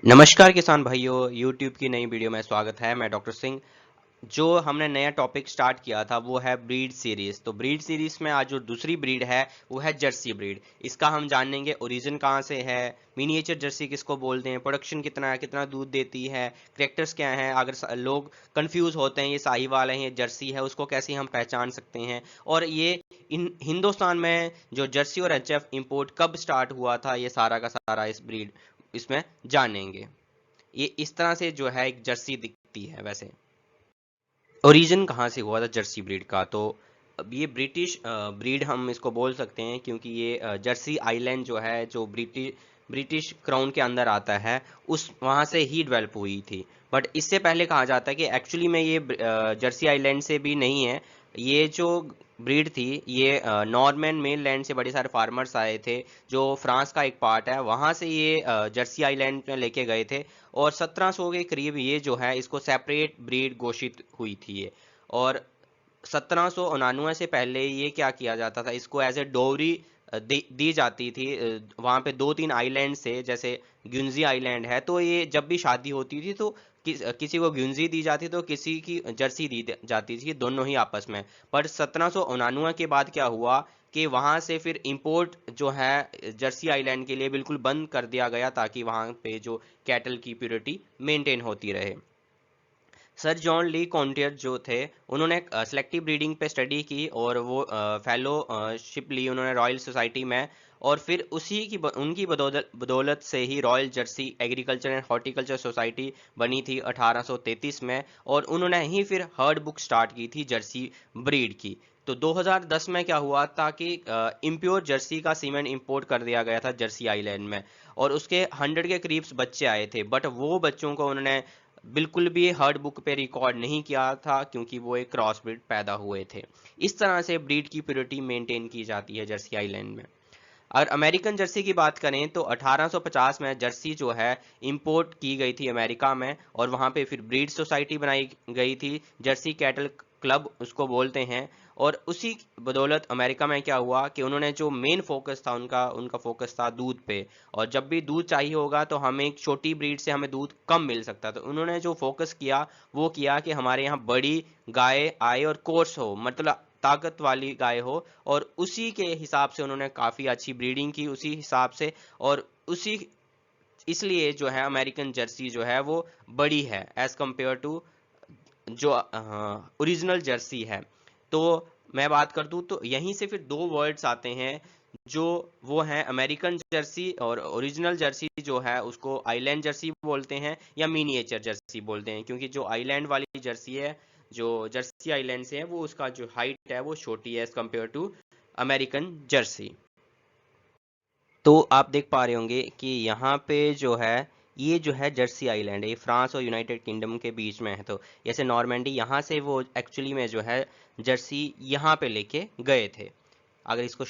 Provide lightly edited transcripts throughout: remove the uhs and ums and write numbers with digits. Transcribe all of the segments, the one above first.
नमस्कार किसान भाइयों, YouTube की नई वीडियो में स्वागत है। मैं डॉक्टर सिंह। जो हमने नया टॉपिक स्टार्ट किया था वो है ब्रीड सीरीज। तो ब्रीड सीरीज में आज जो दूसरी ब्रीड है वो है जर्सी ब्रीड। इसका हम जानेंगे ओरिजिन कहाँ से है, मिनिएचर जर्सी किसको बोलते हैं, प्रोडक्शन कितना है, कितना दूध देती है, कैरेक्टर्स क्या हैं। अगर लोग कंफ्यूज होते हैं ये साहीवाल है ये जर्सी है, उसको कैसे हम पहचान सकते हैं। और ये इन हिंदुस्तान में जो जर्सी और एचएफ इंपोर्ट कब स्टार्ट हुआ था, ये सारा का सारा इस ब्रीड इसमें जानेंगे। ये इस तरह से जो है एक जर्सी दिखती है। वैसे ओरिजिन कहाँ से हुआ था जर्सी ब्रीड का, तो अब ये ब्रिटिश ब्रीड हम इसको बोल सकते हैं, क्योंकि ये जर्सी आइलैंड जो है जो ब्रिटिश क्राउन के अंदर आता है, उस वहाँ से ही डेवलप हुई थी। बट इससे पहले कहा जाता है कि एक्चुअली में ये जर्सी आइलैंड से भी नहीं है। ये जो ब्रीड थी ये नॉर्मैन मेनलैंड से बड़े सारे फार्मर्स आए थे, जो फ्रांस का एक पार्ट है, वहाँ से ये जर्सी आइलैंड में लेके गए थे। और 1700 के करीब ये जो है इसको सेपरेट ब्रीड घोषित हुई थी ये। और 1799 से पहले ये क्या किया जाता था, इसको एज ए डोवरी दी जाती थी। वहाँ पे दो तीन आइलैंड से, जैसे ग्युंजी आइलैंड है, तो ये जब भी शादी होती थी तो किसी को ग्युंजी दी जाती तो किसी की जर्सी दी जाती थी, दोनों ही आपस में। पर 1799 के बाद क्या हुआ कि वहाँ से फिर इंपोर्ट जो है जर्सी आइलैंड के लिए बिल्कुल बंद कर दिया गया, ताकि वहाँ पे जो कैटल की प्योरिटी मेंटेन होती रहे। सर जॉन ली कॉन्टियर जो थे, उन्होंने सेलेक्टिव ब्रीडिंग पे स्टडी की और वो फेलोशिप ली उन्होंने रॉयल सोसाइटी में। और फिर उनकी बदौलत से ही royal Jersey agriculture and horticulture society बनी थी 1833 में। और उन्होंने ही फिर हर्ड बुक स्टार्ट की थी जर्सी ब्रीड की। तो 2010 में क्या हुआ था कि इम्प्योर जर्सी का सीमेंट इंपोर्ट कर दिया गया था जर्सी आइलैंड में। और उसके 100 के करीब बच्चे आए थे, बट वो बच्चों को उन्होंने बिल्कुल भी हर्ड बुक पे रिकॉर्ड नहीं किया था, क्योंकि वो एक क्रॉस ब्रीड पैदा हुए थे। इस तरह से ब्रीड की प्योरिटी मेंटेन की जाती है जर्सी आइलैंड में। अगर अमेरिकन जर्सी की बात करें तो 1850 में जर्सी जो है इंपोर्ट की गई थी अमेरिका में, और वहाँ पे फिर ब्रीड सोसाइटी बनाई गई थी, जर्सी कैटल क्लब उसको बोलते हैं। और उसी बदौलत अमेरिका में क्या हुआ कि उन्होंने जो मेन फोकस था उनका उनका फोकस था दूध पे। और जब भी दूध चाहिए होगा तो हमें एक छोटी ब्रीड से हमें दूध कम मिल सकता, तो उन्होंने जो फोकस किया वो किया कि हमारे यहाँ बड़ी गाय आए और कोर्स हो, मतलब ताकत वाली गाय हो। और उसी के हिसाब से उन्होंने काफ़ी अच्छी ब्रीडिंग की उसी हिसाब से। और उसी इसलिए जो है अमेरिकन जर्सी जो है वो बड़ी है एज कंपेयर टू जो ओरिजिनल जर्सी है। तो मैं बात कर दूं तो यहीं से फिर दो वर्ड्स आते हैं, जो वो हैं अमेरिकन जर्सी और ओरिजिनल जर्सी। जो है उसको आइलैंड जर्सी बोलते हैं या मिनिएचर जर्सी बोलते हैं, क्योंकि जो आइलैंड वाली जर्सी है, जो जर्सी आइलैंड से है, वो उसका जो हाइट है वो छोटी है as compare to American Jersey. तो आप देख पा रहे होंगे कि यहाँ पे जो है ये जो है जर्सी आइलैंड है, ये फ्रांस और यूनाइटेड किंगडम के बीच में है। तो जैसे नॉर्मैंडी, यहाँ से वो एक्चुअली में जो है जर्सी यहाँ पे लेके गए थे। अगर इसको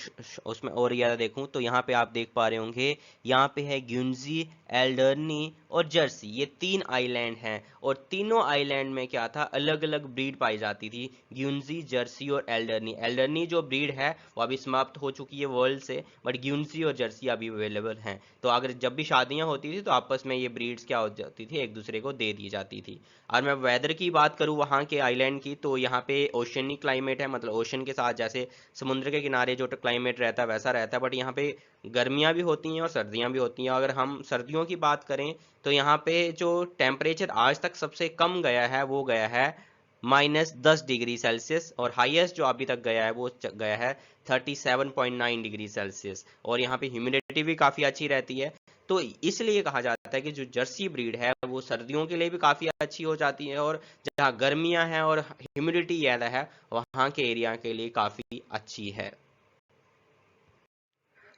उसमें और ज़्यादा देखूं तो यहाँ पे आप देख पा रहे होंगे, यहाँ पे है ग्युंजी, एल्डरनी और जर्सी, ये तीन आइलैंड हैं। और तीनों आइलैंड में क्या था, अलग अलग ब्रीड पाई जाती थी, ग्युंजी, जर्सी और एल्डरनी। एल्डरनी जो ब्रीड है वो अभी समाप्त हो चुकी है वर्ल्ड से, बट ग्युंजी और जर्सी अभी अवेलेबल हैं। तो अगर जब भी शादियां होती थी तो आपस में ये ब्रीड्स क्या हो जाती थी, एक दूसरे को दे दी जाती थी। और मैं वेदर की बात करूँ वहाँ के आइलैंड की, तो यहाँ पे ओशनी क्लाइमेट है, मतलब ओशन के साथ जैसे समुद्र के किनारे जो क्लाइमेट रहता है वैसा रहता है। बट यहाँ पे गर्मियाँ भी होती हैं और सर्दियाँ भी होती हैं। अगर हम सर्दियों की बात करें तो यहाँ पे जो टेम्परेचर आज तक सबसे कम गया है वो गया है -10 डिग्री सेल्सियस, और हाईएस्ट जो अभी तक गया है वो गया है 37.9 डिग्री सेल्सियस। और यहाँ पे ह्यूमिडिटी भी काफ़ी अच्छी रहती है। तो इसलिए कहा जाता है कि जो जर्सी ब्रीड है वो सर्दियों के लिए भी काफ़ी अच्छी हो जाती है, और जहाँ गर्मियाँ हैं और ह्यूमिडिटी ज़्यादा है वहाँ के एरिया के लिए काफ़ी अच्छी है।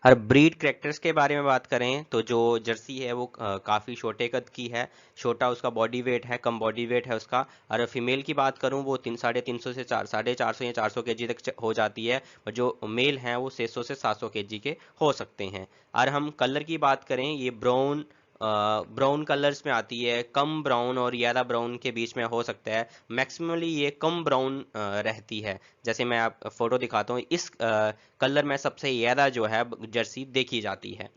हर ब्रीड कैरेक्टर्स के बारे में बात करें तो जो जर्सी है वो काफ़ी छोटे कद की है, छोटा उसका बॉडी वेट है, कम बॉडी वेट है उसका। और फीमेल की बात करूं वो 350 से 450 या 400 केजी तक हो जाती है, और जो मेल हैं वो 600 से 700 केजी के हो सकते हैं। और हम कलर की बात करें, ये ब्राउन कलर्स में आती है, कम ब्राउन और ज़्यादा ब्राउन के बीच में हो सकता है। मैक्सिमली ये कम ब्राउन रहती है। जैसे मैं आप फोटो दिखाता हूँ, इस कलर में सबसे ज़्यादा जो है जर्सी देखी जाती है।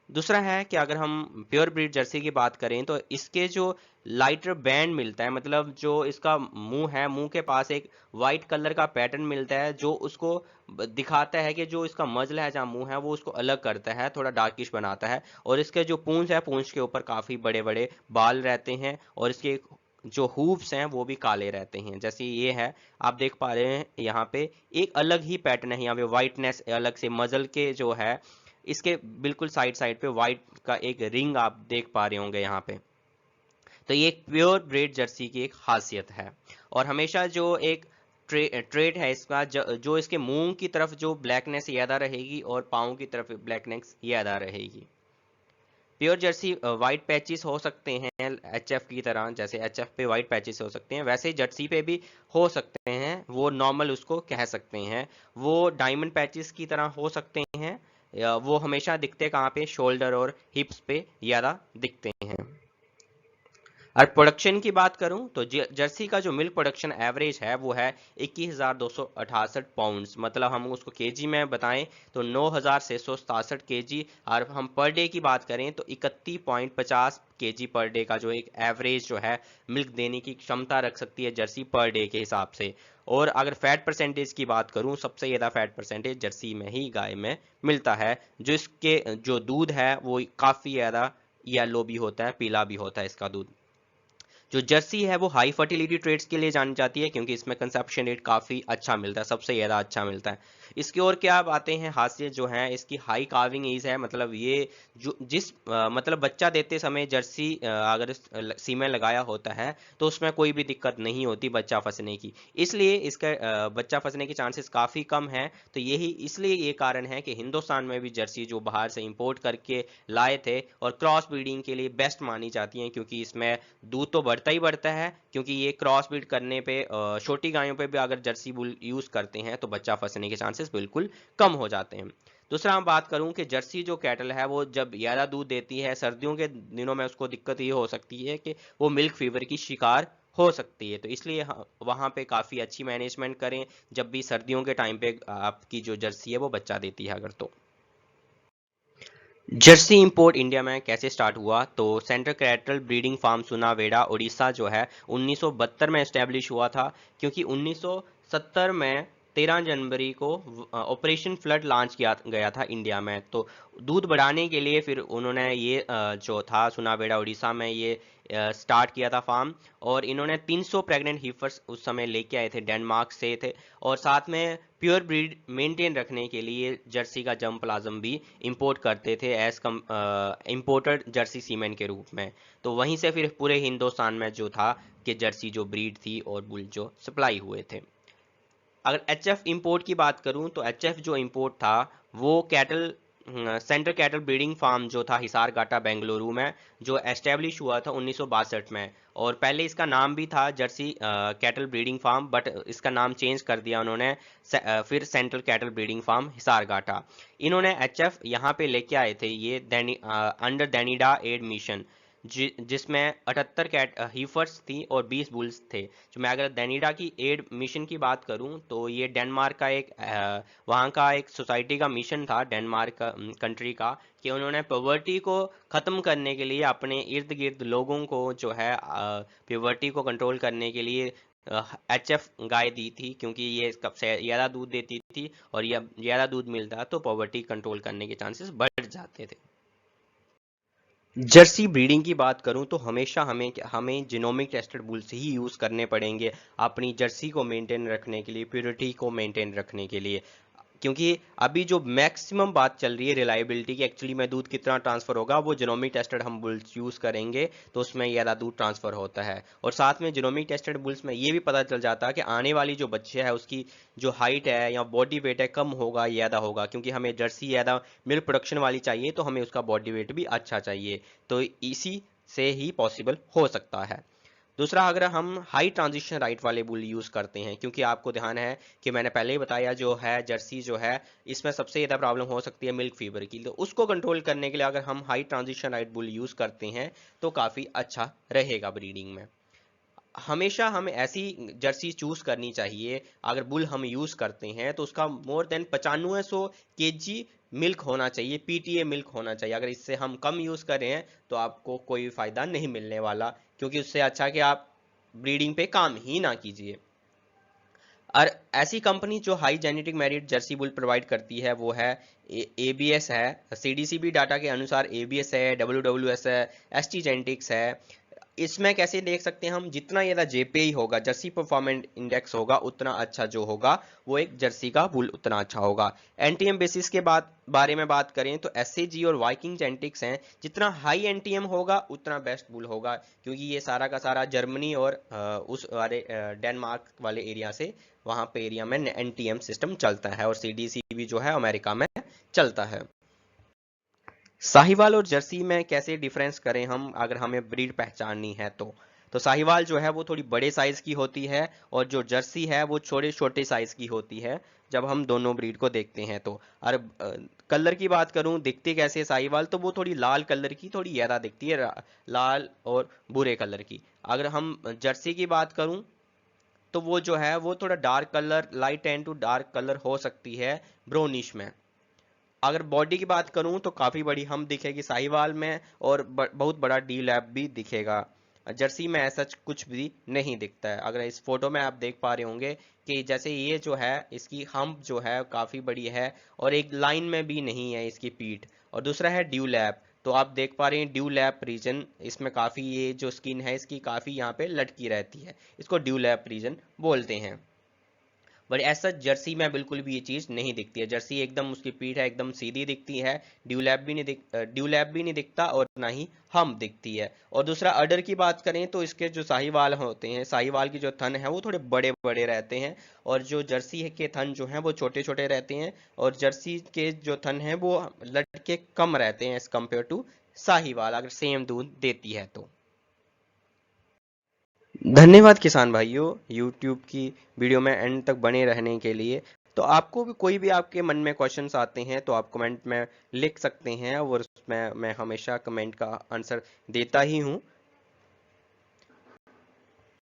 दूसरा है कि अगर हम प्योर ब्रीड जर्सी की बात करें तो इसके जो लाइटर बैंड मिलता है, मतलब जो इसका मुंह है, मुंह के पास एक वाइट कलर का पैटर्न मिलता है जो उसको दिखाता है कि जो इसका मजल है जहाँ मुंह है वो उसको अलग करता है, थोड़ा डार्किश बनाता है। और इसके जो पूंछ है, पूंछ के ऊपर काफी बड़े बड़े बाल रहते हैं और इसके जो हूफ्स हैं वो भी काले रहते हैं। जैसे ये है, आप देख पा रहे हैं यहाँ पे एक अलग ही पैटर्न है, यहाँ पे वाइटनेस अलग से मजल के जो है इसके बिल्कुल साइड साइड पे वाइट का एक रिंग आप देख पा रहे होंगे यहाँ पे। तो ये एक प्योर ब्रीड जर्सी की एक खासियत है। और हमेशा जो एक ट्रेड है इसका, जो इसके मुंह की तरफ जो ब्लैकनेस ज्यादा रहेगी और पाँव की तरफ ब्लैकनेस ज्यादा रहेगी। प्योर जर्सी वाइट पैचेस हो सकते हैं एचएफ की तरह, जैसे एचएफ पे वाइट पैचेस हो सकते हैं वैसे ही जर्सी पे भी हो सकते हैं, वो नॉर्मल उसको कह सकते हैं। वो डायमंड पैचेस की तरह हो सकते हैं, या वो हमेशा दिखते कहाँ पे, शोल्डर और हिप्स पे ज्यादा दिखते हैं। और प्रोडक्शन की बात करूं तो जर्सी का जो मिल्क प्रोडक्शन एवरेज है वो है 21,268 पाउंड्स, मतलब हम उसको केजी में बताएं तो 9,667 केजी। और हम पर डे की बात करें तो 31.50 केजी पर डे का जो एक एवरेज जो है मिल्क देने की क्षमता रख सकती है जर्सी पर डे के हिसाब से। और अगर फैट परसेंटेज की बात करूं, सबसे ज़्यादा फैट परसेंटेज जर्सी में ही, गाय में मिलता है। जो इसके जो दूध है वो काफ़ी ज़्यादा येलो भी होता है, पीला भी होता है इसका दूध। जो जर्सी है वो हाई फर्टिलिटी ट्रेड्स के लिए जानी जाती है क्योंकि इसमें कंसेप्शन रेट काफ़ी अच्छा मिलता है, सबसे ज़्यादा अच्छा मिलता है। इसकी और क्या बातें हैं, खासियत जो है इसकी हाई कार्विंग एज है, मतलब ये जो मतलब बच्चा देते समय जर्सी अगर सीमेन लगाया होता है तो उसमें कोई भी दिक्कत नहीं होती बच्चा फंसने की, इसलिए इसका बच्चा फंसने के चांसेस काफ़ी कम है। तो यही इसलिए ये कारण है कि हिंदुस्तान में भी जर्सी जो बाहर से इंपोर्ट करके लाए थे और क्रॉस ब्रीडिंग के लिए बेस्ट मानी जाती हैं, क्योंकि इसमें दूध तो बढ़ता ही बढ़ता है, क्योंकि ये क्रॉस ब्रीड करने पे छोटी गायों पे भी अगर जर्सी बुल यूज करते हैं तो बच्चा फंसने के चांसेस बिल्कुल कम हो जाते हैं। दूसरा हम बात करूं कि जर्सी जो कैटल है वो जब ज्यादा दूध देती है सर्दियों के दिनों में उसको दिक्कत ये हो सकती है कि वो मिल्क फीवर की शिकार हो सकती है। तो इसलिए वहां पे काफी अच्छी मैनेजमेंट करें जब भी सर्दियों के टाइम पे आपकी जो जर्सी है वो बच्चा देती है अगर तो। जर्सी इंपोर्ट इंडिया में कैसे स्टार्ट हुआ, तो central cattle breeding farm Sunabeda Orissa जो है 1972 में एस्टेब्लिश हुआ था, क्योंकि 1970 में 13 जनवरी को ऑपरेशन फ्लड लॉन्च किया गया था इंडिया में। तो दूध बढ़ाने के लिए फिर उन्होंने ये जो था सुनावेड़ा उड़ीसा में ये स्टार्ट किया था फार्म। और इन्होंने 300 प्रेग्नेंट हीफर्स उस समय लेके आए थे, डेनमार्क से थे। और साथ में प्योर ब्रीड मेंटेन रखने के लिए जर्सी का जम प्लाज्म भी इंपोर्ट करते थे एज कम इंपोर्टेड जर्सी सीमेंट के रूप में। तो वहीं से फिर पूरे हिंदुस्तान में जो था कि जर्सी जो ब्रीड थी और बुल जो सप्लाई हुए थे। अगर एचएफ इंपोर्ट की बात करूं तो एचएफ जो इंपोर्ट था वो cattle central cattle breeding farm जो था हिसार घाटा बेंगलुरु में, जो एस्टेब्लिश हुआ था 1962 में। और पहले इसका नाम भी था Jersey cattle breeding farm, but इसका नाम चेंज कर दिया उन्होंने फिर central cattle breeding farm Hisar घाटा। इन्होंने एचएफ यहाँ पे लेके आए थे ये अंडर दैनिडा एड मिशन, जिसमें 78 कैट हीफर्स थी और 20 बुल्स थे। जो मैं अगर डेनिडा की एड मिशन की बात करूं तो ये डेनमार्क का एक वहाँ का एक सोसाइटी का मिशन था, डेनमार्क का कंट्री का, कि उन्होंने पॉवर्टी को ख़त्म करने के लिए अपने इर्द गिर्द लोगों को जो है पॉवर्टी को कंट्रोल करने के लिए एचएफ गाय दी थी, क्योंकि ये सबसे ज़्यादा दूध देती थी और यह ज़्यादा दूध मिलता तो पॉवर्टी कंट्रोल करने के चांसेस बढ़ जाते थे। जर्सी ब्रीडिंग की बात करूं तो हमेशा हमें जिनोमिक टेस्टेड बुल्स ही यूज़ करने पड़ेंगे अपनी जर्सी को मेंटेन रखने के लिए, प्योरिटी को मेंटेन रखने के लिए। क्योंकि अभी जो मैक्सिमम बात चल रही है रिलायबिलिटी की, एक्चुअली में दूध कितना ट्रांसफर होगा, वो जिनोमिक टेस्टेड हम बुल्स यूज करेंगे तो उसमें ज़्यादा दूध ट्रांसफर होता है। और साथ में जिनोमिक टेस्टेड बुल्स में ये भी पता चल जाता है कि आने वाली जो बच्चे है उसकी जो हाइट है या बॉडी वेट है कम होगा ज़्यादा होगा, क्योंकि हमें जर्सी ज़्यादा मिल्क प्रोडक्शन वाली चाहिए तो हमें उसका बॉडी वेट भी अच्छा चाहिए। तो इसी से ही पॉसिबल हो सकता है। दूसरा, अगर हम हाई ट्रांजिशन राइट वाले बुल यूज़ करते हैं, क्योंकि आपको ध्यान है कि मैंने पहले ही बताया जो है जर्सी जो है इसमें सबसे ज़्यादा प्रॉब्लम हो सकती है मिल्क फीवर की, तो उसको कंट्रोल करने के लिए अगर हम high transition right bull use करते हैं तो काफ़ी अच्छा रहेगा ब्रीडिंग में। हमेशा हमें ऐसी जर्सी चूज करनी चाहिए, अगर बुल हम यूज करते हैं तो उसका मोर देन 9500 केजी मिल्क होना चाहिए, पीटीए मिल्क होना चाहिए। अगर इससे हम कम यूज़ कर रहे हैं तो आपको कोई फ़ायदा नहीं मिलने वाला, क्योंकि उससे अच्छा कि आप ब्रीडिंग पे काम ही ना कीजिए। और ऐसी कंपनी जो high genetic merit Jersey bull provide करती है वो है एबीएस है। सीडीसीबी डाटा के अनुसार एबीएस है, डब्ल्यूडब्ल्यूएस है, एसटी जेनेटिक्स है। इसमें कैसे देख सकते हैं हम, जितना ज़्यादा जेपीई होगा, जर्सी परफॉर्मेंस इंडेक्स होगा, उतना अच्छा जो होगा वो एक जर्सी का बुल उतना अच्छा होगा। एनटीएम बेसिस के बारे में बात करें तो एसएजी और वाइकिंग जेनेटिक्स हैं, जितना हाई एनटीएम होगा उतना बेस्ट बुल होगा, क्योंकि ये सारा का सारा जर्मनी और उस वाले डेनमार्क वाले एरिया से, वहाँ पे एरिया में एनटीएम सिस्टम चलता है, और सीडीसीबी जो है अमेरिका में चलता है। साहिवाल और जर्सी में कैसे डिफरेंस करें हम, अगर हमें ब्रीड पहचाननी है तो साहिवाल जो है वो थोड़ी बड़े साइज की होती है, और जो जर्सी है वो छोटे छोटे साइज की होती है, जब हम दोनों ब्रीड को देखते हैं तो। और कलर की बात करूं, दिखती कैसे साहिवाल, तो वो थोड़ी लाल कलर की थोड़ी ज़्यादा दिखती है, लाल और भूरे कलर की। अगर हम जर्सी की बात करूं तो वो जो है वो थोड़ा dark colour, light and to dark colour हो सकती है ब्राउनिश में। अगर बॉडी की बात करूं तो काफी बड़ी हम दिखेगी साहिवाल में, और बहुत बड़ा डी लैब भी दिखेगा। जर्सी में ऐसा कुछ भी नहीं दिखता है। अगर इस फोटो में आप देख पा रहे होंगे कि जैसे ये जो है इसकी हम्प जो है काफी बड़ी है, और एक लाइन में भी नहीं है इसकी पीठ। और दूसरा है ड्यू लैब, तो आप देख पा रहे हैं ड्यू लैब रीजन, इसमें काफी ये जो स्किन है इसकी काफी यहाँ पे लटकी रहती है, इसको ड्यू लैब रीजन बोलते हैं। बट ऐसा जर्सी में बिल्कुल भी ये चीज़ नहीं दिखती है। जर्सी एकदम, उसकी पीठ है एकदम सीधी दिखती है, ड्यूलैप भी नहीं दिखता, और ना ही हम दिखती है। और दूसरा अडर की बात करें तो इसके जो साहिवाल होते हैं, साहिवाल की जो थन है वो थोड़े बड़े बड़े रहते हैं, और जो जर्सी के थन जो हैं वो छोटे छोटे रहते हैं, और जर्सी के जो थन हैं वो लटके कम रहते हैं एज कम्पेयर टू साहिवाल, अगर सेम दूध देती है तो। धन्यवाद किसान भाइयों, YouTube की वीडियो में एंड तक बने रहने के लिए। तो आपको भी कोई भी आपके मन में क्वेश्चंस आते हैं तो आप कमेंट में लिख सकते हैं, और उसमें मैं हमेशा कमेंट का आंसर देता ही हूँ।